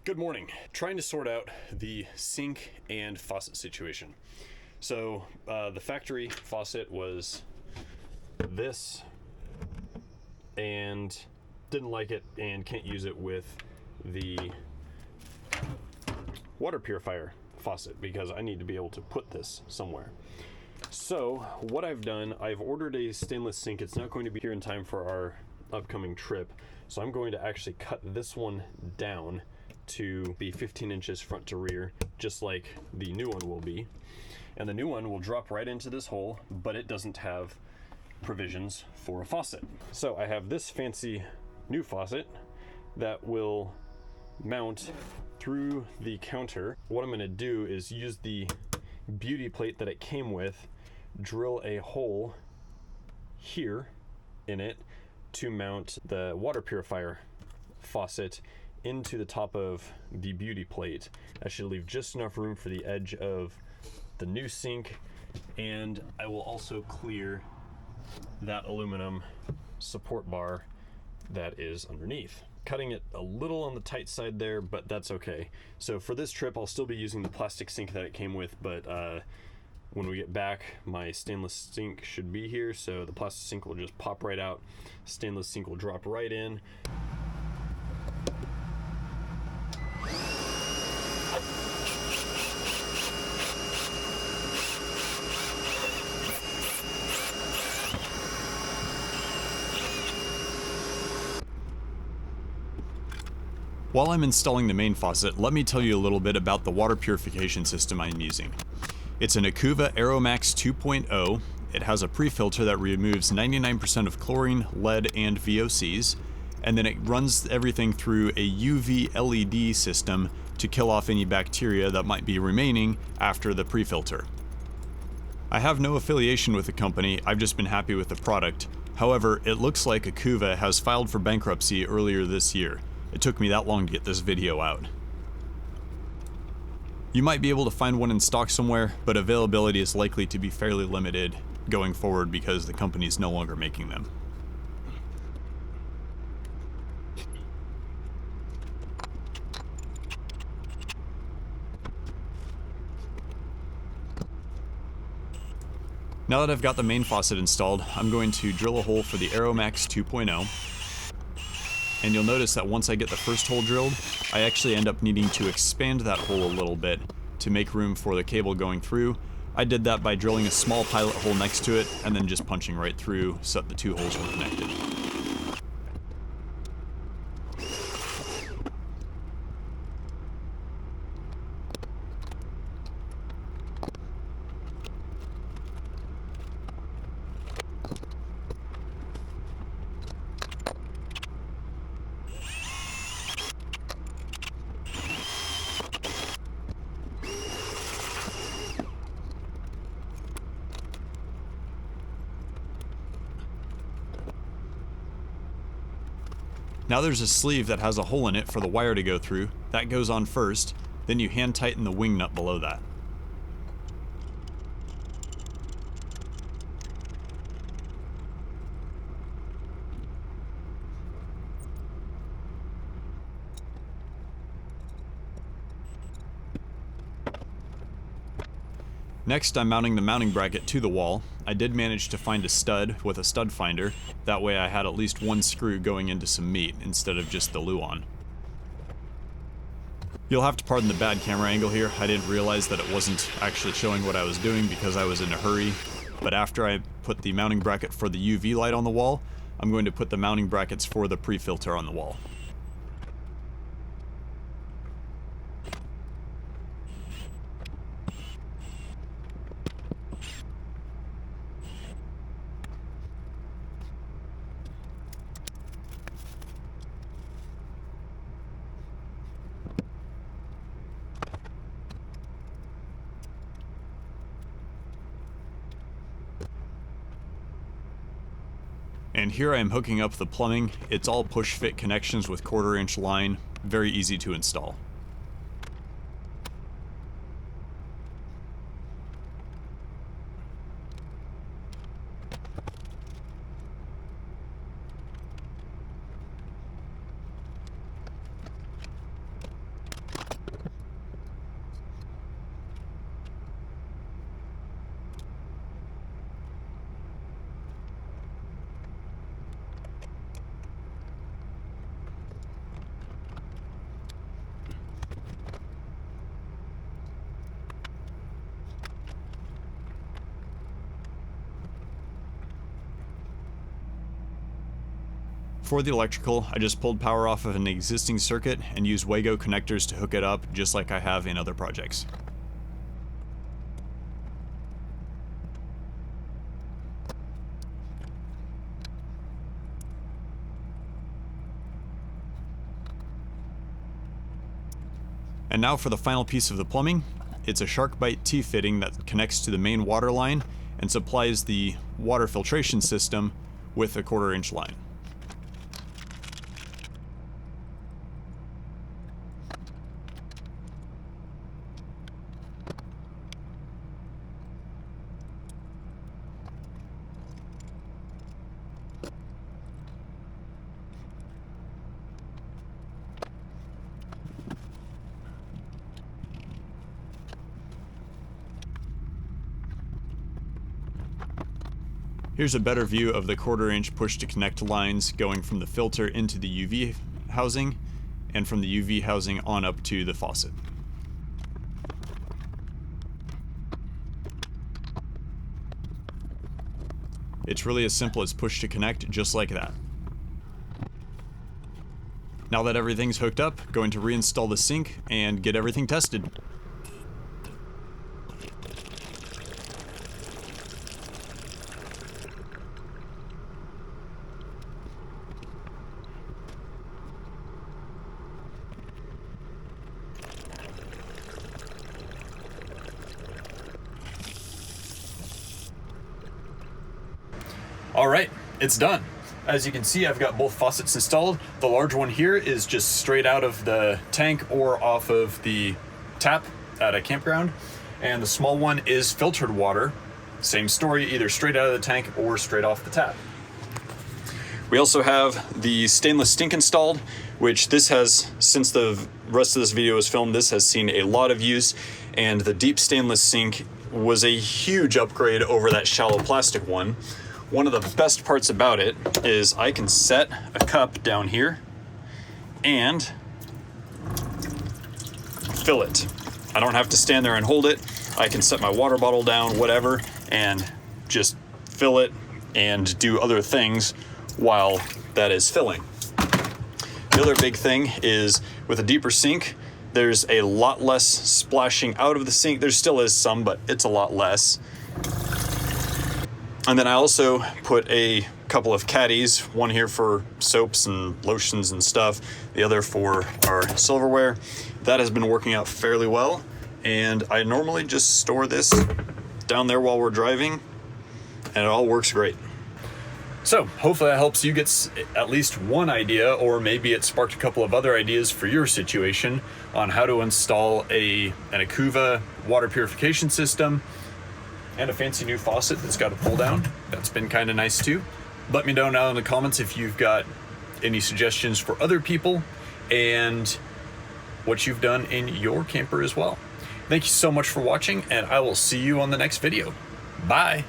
Good morning. Trying to sort out the sink and faucet situation. So the factory faucet was this and didn't like it and can't use it with the water purifier faucet because I need to be able to put this somewhere. So what I've done, I've ordered a stainless sink. It's not going to be here in time for our upcoming trip. So I'm going to actually cut this one down to be 15 inches front to rear, just like the new one will be. And the new one will drop right into this hole, but it doesn't have provisions for a faucet. So I have this fancy new faucet that will mount through the counter. What I'm gonna do is use the beauty plate that it came with, drill a hole here in it to mount the water purifier faucet into the top of the beauty plate. I should leave just enough room for the edge of the new sink, and I will also clear that aluminum support bar that is underneath. Cutting it a little on the tight side there, but that's okay. So for this trip, I'll still be using the plastic sink that it came with, but when we get back, my stainless sink should be here, so the plastic sink will just pop right out. Stainless sink will drop right in. While I'm installing the main faucet, let me tell you a little bit about the water purification system I'm using. It's an Acuva ArrowMAX 2.0. It has a pre-filter that removes 99% of chlorine, lead, and VOCs, and then it runs everything through a UV LED system to kill off any bacteria that might be remaining after the pre-filter. I have no affiliation with the company, I've just been happy with the product. However, it looks like Acuva has filed for bankruptcy earlier this year. It took me that long to get this video out. You might be able to find one in stock somewhere, but availability is likely to be fairly limited going forward because the company is no longer making them. Now that I've got the main faucet installed, I'm going to drill a hole for the ArrowMAX 2.0. And you'll notice that once I get the first hole drilled, I actually end up needing to expand that hole a little bit to make room for the cable going through. I did that by drilling a small pilot hole next to it and then just punching right through so that the two holes were connected. Now there's a sleeve that has a hole in it for the wire to go through. That goes on first, then you hand tighten the wing nut below that. Next, I'm mounting the mounting bracket to the wall. I did manage to find a stud with a stud finder. That way I had at least one screw going into some meat instead of just the luan. You'll have to pardon the bad camera angle here. I didn't realize that it wasn't actually showing what I was doing because I was in a hurry. But after I put the mounting bracket for the UV light on the wall, I'm going to put the mounting brackets for the pre-filter on the wall. And here I am hooking up the plumbing. It's all push-fit connections with 1/4 inch line, very easy to install. For the electrical, I just pulled power off of an existing circuit and used Wago connectors to hook it up, just like I have in other projects. And now for the final piece of the plumbing. It's a SharkBite T-fitting that connects to the main water line and supplies the water filtration system with a 1/4-inch line. Here's a better view of the 1/4-inch push-to-connect lines going from the filter into the UV housing and from the UV housing on up to the faucet. It's really as simple as push-to-connect, just like that. Now that everything's hooked up, going to reinstall the sink and get everything tested. All right, it's done. As you can see, I've got both faucets installed. The large one here is just straight out of the tank or off of the tap at a campground. And the small one is filtered water. Same story, either straight out of the tank or straight off the tap. We also have the stainless sink installed, which this has, since the rest of this video was filmed, this has seen a lot of use. And the deep stainless sink was a huge upgrade over that shallow plastic one. One of the best parts about it is I can set a cup down here and fill it. I don't have to stand there and hold it. I can set my water bottle down, whatever, and just fill it and do other things while that is filling. The other big thing is with a deeper sink, there's a lot less splashing out of the sink. There still is some, but it's a lot less. And then I also put a couple of caddies, one here for soaps and lotions and stuff, the other for our silverware. That has been working out fairly well. And I normally just store this down there while we're driving, and it all works great. So hopefully that helps you get at least one idea, or maybe it sparked a couple of other ideas for your situation on how to install an Acuva water purification system and a fancy new faucet that's got a pull down. That's been kind of nice too. Let me know now in the comments if you've got any suggestions for other people and what you've done in your camper as well. Thank you so much for watching, and I will see you on the next video. Bye.